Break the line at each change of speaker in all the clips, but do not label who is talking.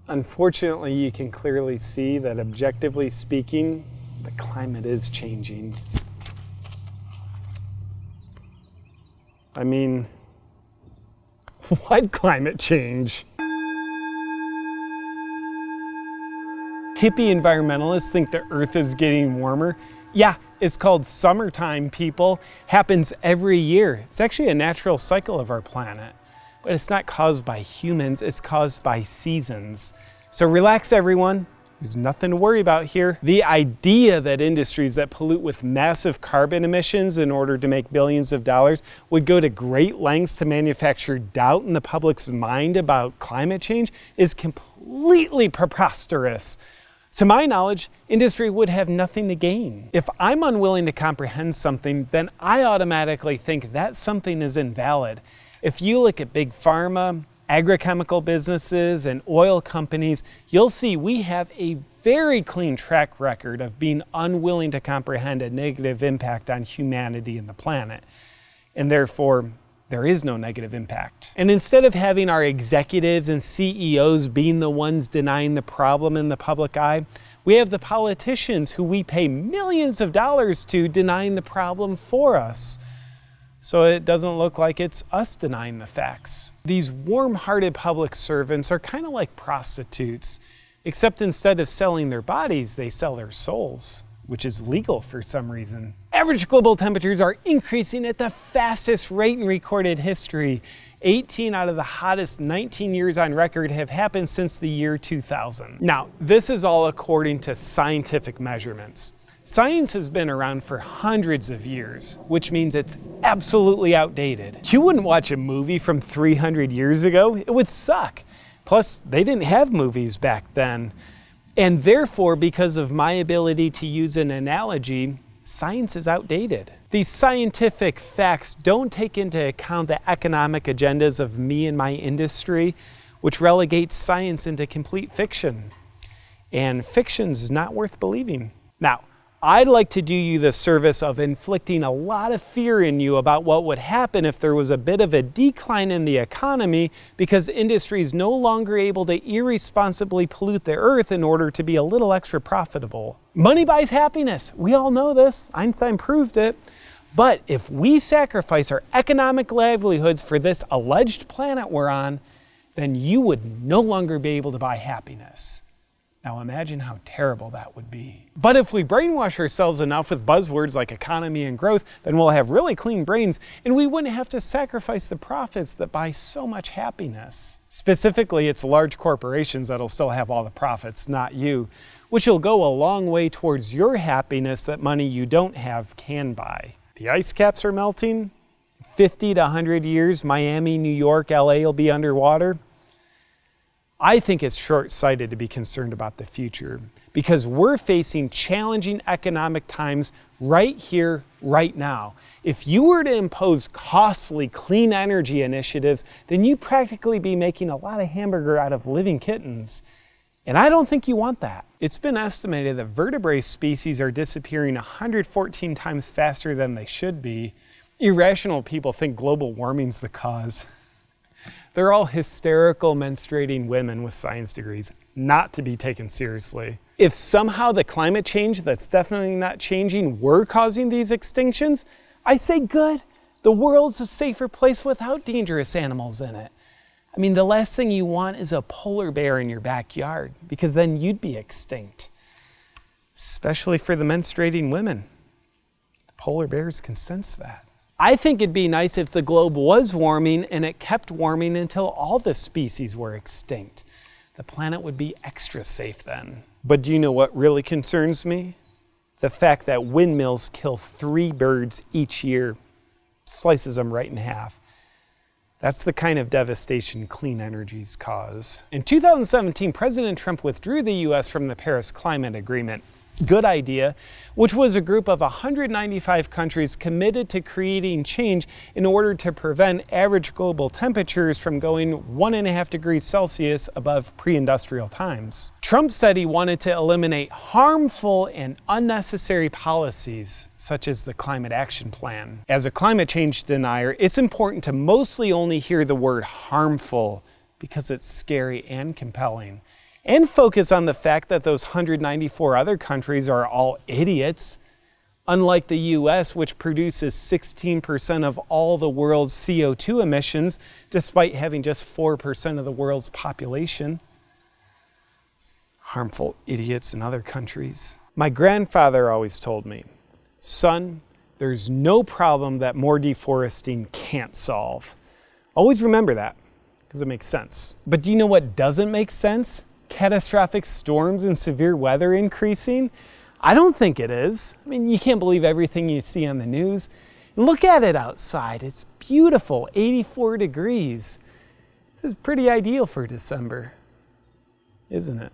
Unfortunately, you can clearly see that objectively speaking, the climate is changing. I mean, what climate change? Hippie environmentalists think the Earth is getting warmer. Yeah, it's called summertime, people. Happens every year. It's actually a natural cycle of our planet. But it's not caused by humans, it's caused by seasons. So relax, everyone. There's nothing to worry about here. The idea that industries that pollute with massive carbon emissions in order to make billions of dollars would go to great lengths to manufacture doubt in the public's mind about climate change is completely preposterous. To my knowledge, industry would have nothing to gain. If I'm unwilling to comprehend something, then I automatically think that something is invalid. If you look at big pharma, agrochemical businesses, and oil companies, you'll see we have a very clean track record of being unwilling to comprehend a negative impact on humanity and the planet. And therefore, there is no negative impact. And instead of having our executives and CEOs being the ones denying the problem in the public eye, we have the politicians who we pay millions of dollars to denying the problem for us. So it doesn't look like it's us denying the facts. These warm-hearted public servants are kind of like prostitutes, except instead of selling their bodies, they sell their souls, which is legal for some reason. Average global temperatures are increasing at the fastest rate in recorded history. 18 out of the hottest 19 years on record have happened since the year 2000. Now, this is all according to scientific measurements. Science has been around for hundreds of years, which means it's absolutely outdated. You wouldn't watch a movie from 300 years ago, it would suck. Plus, they didn't have movies back then. And therefore, because of my ability to use an analogy, science is outdated. These scientific facts don't take into account the economic agendas of me and my industry, which relegates science into complete fiction. And fiction's not worth believing. Now, I'd like to do you the service of inflicting a lot of fear in you about what would happen if there was a bit of a decline in the economy because industry is no longer able to irresponsibly pollute the earth in order to be a little extra profitable. Money buys happiness. We all know this. Einstein proved it. But if we sacrifice our economic livelihoods for this alleged planet we're on, then you would no longer be able to buy happiness. Now imagine how terrible that would be. But if we brainwash ourselves enough with buzzwords like economy and growth, then we'll have really clean brains and we wouldn't have to sacrifice the profits that buy so much happiness. Specifically, it's large corporations that'll still have all the profits, not you, which will go a long way towards your happiness that money you don't have can buy. The ice caps are melting. 50 to 100 years, Miami, New York, LA will be underwater. I think it's short-sighted to be concerned about the future because we're facing challenging economic times right here, right now. If you were to impose costly clean energy initiatives, then you'd practically be making a lot of hamburger out of living kittens. And I don't think you want that. It's been estimated that vertebrate species are disappearing 114 times faster than they should be. Irrational people think global warming's the cause. They're all hysterical menstruating women with science degrees, not to be taken seriously. If somehow the climate change that's definitely not changing were causing these extinctions, I say good. The world's a safer place without dangerous animals in it. I mean, the last thing you want is a polar bear in your backyard, because then you'd be extinct. Especially for the menstruating women. The polar bears can sense that. I think it'd be nice if the globe was warming and it kept warming until all the species were extinct. The planet would be extra safe then. But do you know what really concerns me? The fact that windmills kill 3 birds each year, slices them right in half. That's the kind of devastation clean energies cause. In 2017, President Trump withdrew the US from the Paris Climate Agreement. Good idea, which was a group of 195 countries committed to creating change in order to prevent average global temperatures from going 1.5 degrees Celsius above pre-industrial times. Trump said he wanted to eliminate harmful and unnecessary policies, such as the Climate Action Plan. As a climate change denier, it's important to mostly only hear the word harmful because it's scary and compelling. and focus on the fact that those 194 other countries are all idiots. Unlike the US, which produces 16% of all the world's CO2 emissions, despite having just 4% of the world's population. Harmful idiots in other countries. My grandfather always told me, son, there's no problem that more deforesting can't solve. Always remember that, because it makes sense. But do you know what doesn't make sense? Catastrophic storms and severe weather increasing? I don't think it is. I mean, you can't believe everything you see on the news. Look at it outside. It's beautiful, 84 degrees. This is pretty ideal for December, isn't it?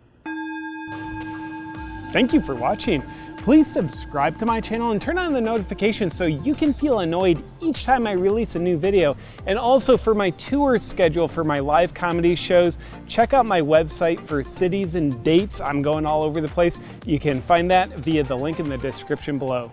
Thank you for watching. Please subscribe to my channel and turn on the notifications so you can feel annoyed each time I release a new video. And also for my tour schedule for my live comedy shows, check out my website for cities and dates. I'm going all over the place. You can find that via the link in the description below.